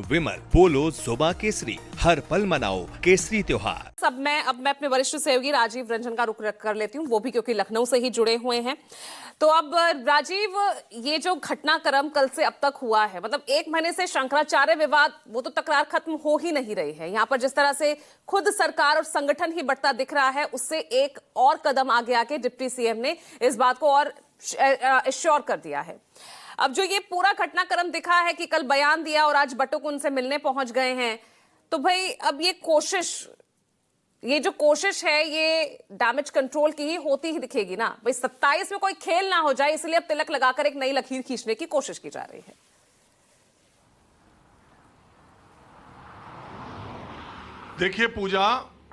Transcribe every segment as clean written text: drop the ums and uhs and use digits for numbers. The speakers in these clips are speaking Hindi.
विमल बोलो जुबा केसरी, हर पल मनाओ केसरी त्योहार। अब मैं अपने वरिष्ठ सहयोगी राजीव रंजन का रुख कर लेती हूँ, वो भी क्योंकि लखनऊ से ही जुड़े हुए हैं। तो अब राजीव, ये जो घटनाक्रम कल से अब तक हुआ है, मतलब एक महीने से शंकराचार्य विवाद, वो तो तकरार खत्म हो ही नहीं रही है। यहाँ पर जिस तरह से खुद सरकार और संगठन ही बढ़ता दिख रहा है, उससे एक और कदम आगे आके डिप्टी सीएम ने इस बात को और एश्योर कर दिया है। अब जो ये पूरा घटनाक्रम दिखा है कि कल बयान दिया और आज बटुक उनसे मिलने पहुंच गए हैं, तो भाई अब ये जो कोशिश है, ये डैमेज कंट्रोल की ही होती ही दिखेगी ना। भाई 27 में कोई खेल ना हो जाए, इसलिए अब तिलक लगाकर एक नई लकीर खींचने की कोशिश की जा रही है। देखिए पूजा,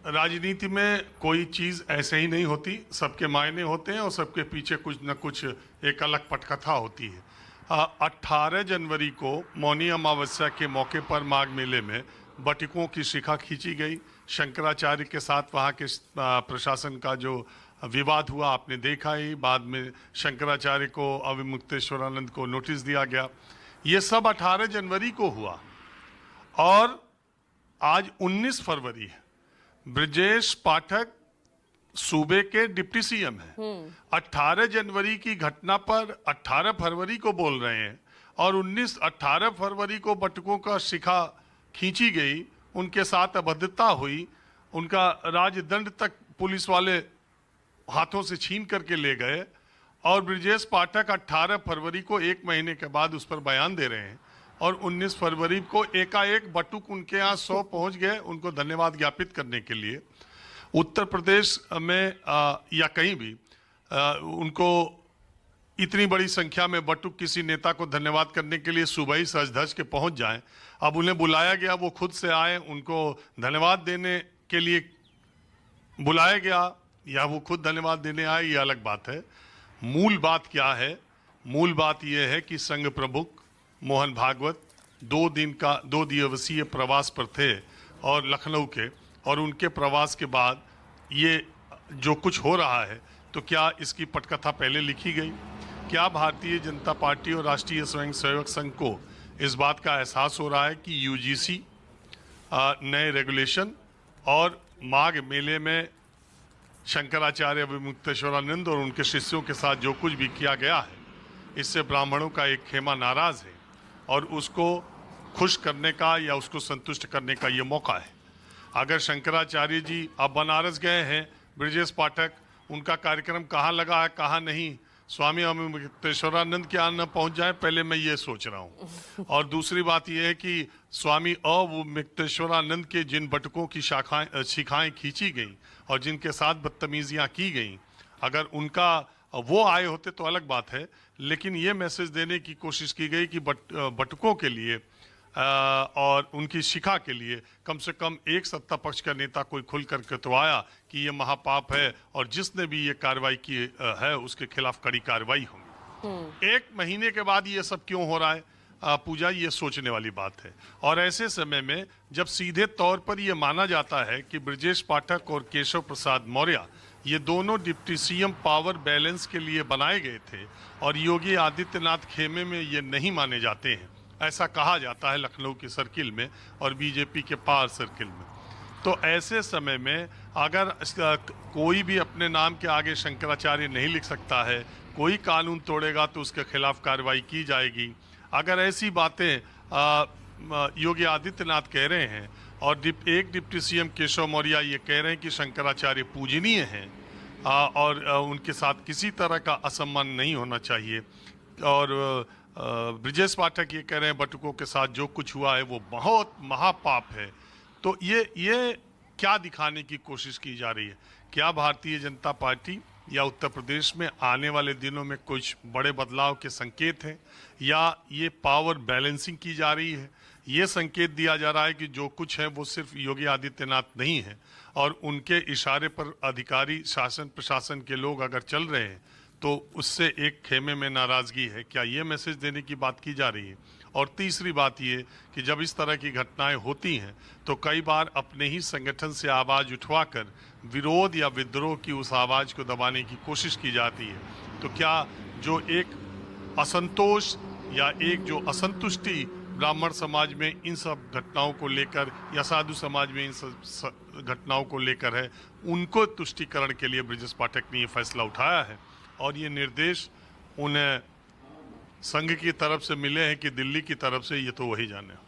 राजनीति में कोई चीज ऐसे ही नहीं होती, सबके मायने होते हैं और सबके पीछे कुछ न कुछ एक अलग पटकथा होती है। 18 जनवरी को मौनी अमावस्या के मौके पर माघ मेले में बटुकों की शिखा खींची गई। शंकराचार्य के साथ वहाँ के प्रशासन का जो विवाद हुआ आपने देखा ही। बाद में शंकराचार्य को, अविमुक्तेश्वरानंद को नोटिस दिया गया। ये सब 18 जनवरी को हुआ और आज 19 फरवरी है। ब्रजेश पाठक सूबे के डिप्टी सीएम हैं। 18 जनवरी की घटना पर 18 फरवरी को बोल रहे हैं और 18 फरवरी को बटुकों का शिखा खींची गई, उनके साथ अभद्रता हुई, उनका राजदंड तक पुलिस वाले हाथों से छीन करके ले गए और ब्रजेश पाठक 18 फरवरी को, एक महीने के बाद उस पर बयान दे रहे हैं और 19 फरवरी को एकाएक बटुक उनके यहाँ 100 पहुंच गए उनको धन्यवाद ज्ञापित करने के लिए। उत्तर प्रदेश में या कहीं भी उनको इतनी बड़ी संख्या में बटुक किसी नेता को धन्यवाद करने के लिए सुबह ही सज धज के पहुंच जाएं। अब उन्हें बुलाया गया, वो खुद से आए, उनको धन्यवाद देने के लिए बुलाया गया या वो खुद धन्यवाद देने आए, ये अलग बात है। मूल बात क्या है? मूल बात यह है कि संघ प्रमुख मोहन भागवत 2 दिवसीय प्रवास पर थे और लखनऊ के, और उनके प्रवास के बाद ये जो कुछ हो रहा है, तो क्या इसकी पटकथा पहले लिखी गई? क्या भारतीय जनता पार्टी और राष्ट्रीय स्वयंसेवक संघ को इस बात का एहसास हो रहा है कि यूजीसी नए रेगुलेशन और माघ मेले में शंकराचार्य अविमुक्तेश्वरानंद और उनके शिष्यों के साथ जो कुछ भी किया गया है, इससे ब्राह्मणों का एक खेमा नाराज है और उसको खुश करने का या उसको संतुष्ट करने का ये मौका है। अगर शंकराचार्य जी अब बनारस गए हैं, ब्रजेश पाठक, उनका कार्यक्रम कहाँ लगा है कहाँ नहीं, स्वामी अविमुक्तेश्वरानंद के यहाँ न पहुँच जाए, पहले मैं ये सोच रहा हूँ। और दूसरी बात यह है कि स्वामी अविमुक्तेश्वरानंद के जिन बटुकों की शिखाएं खींची गई और जिनके साथ बदतमीजियाँ की गई, अगर उनका वो आए होते तो अलग बात है। लेकिन ये मैसेज देने की कोशिश की गई कि बटुकों के लिए और उनकी शिखा के लिए कम से कम एक सत्ता पक्ष का नेता कोई खुल करके तो आया कि ये महापाप है और जिसने भी ये कार्रवाई की है उसके खिलाफ कड़ी कार्रवाई होगी। एक महीने के बाद ये सब क्यों हो रहा है पूजा, ये सोचने वाली बात है। और ऐसे समय में जब सीधे तौर पर यह माना जाता है कि ब्रजेश पाठक और केशव प्रसाद मौर्य ये दोनों डिप्टी सीएम पावर बैलेंस के लिए बनाए गए थे और योगी आदित्यनाथ खेमे में ये नहीं माने जाते हैं, ऐसा कहा जाता है लखनऊ के सर्किल में और बीजेपी के पार सर्किल में। तो ऐसे समय में अगर कोई भी अपने नाम के आगे शंकराचार्य नहीं लिख सकता है, कोई कानून तोड़ेगा तो उसके खिलाफ कार्रवाई की जाएगी। अगर ऐसी बातें योगी आदित्यनाथ कह रहे हैं और एक डिप्टी सीएम केशव मौर्य ये कह रहे हैं कि शंकराचार्य पूजनीय हैं और उनके साथ किसी तरह का असम्मान नहीं होना चाहिए, और ब्रजेश पाठक ये कह रहे हैं बटुकों के साथ जो कुछ हुआ है वो बहुत महापाप है, तो ये क्या दिखाने की कोशिश की जा रही है? क्या भारतीय जनता पार्टी या उत्तर प्रदेश में आने वाले दिनों में कुछ बड़े बदलाव के संकेत हैं, या ये पावर बैलेंसिंग की जा रही है? ये संकेत दिया जा रहा है कि जो कुछ है वो सिर्फ योगी आदित्यनाथ नहीं है और उनके इशारे पर अधिकारी, शासन प्रशासन के लोग अगर चल रहे हैं तो उससे एक खेमे में नाराजगी है। क्या ये मैसेज देने की बात की जा रही है? और तीसरी बात ये कि जब इस तरह की घटनाएं होती हैं तो कई बार अपने ही संगठन से आवाज़ उठवाकर विरोध या विद्रोह की उस आवाज़ को दबाने की कोशिश की जाती है। तो क्या जो एक असंतोष या एक जो असंतुष्टि ब्राह्मण समाज में इन सब घटनाओं को लेकर या साधु समाज में इन सब घटनाओं को लेकर है, उनको तुष्टिकरण के लिए ब्रजेश पाठक ने ये फैसला उठाया है। और ये निर्देश उन्हें संघ की तरफ से मिले हैं कि दिल्ली की तरफ से, ये तो वही जाने।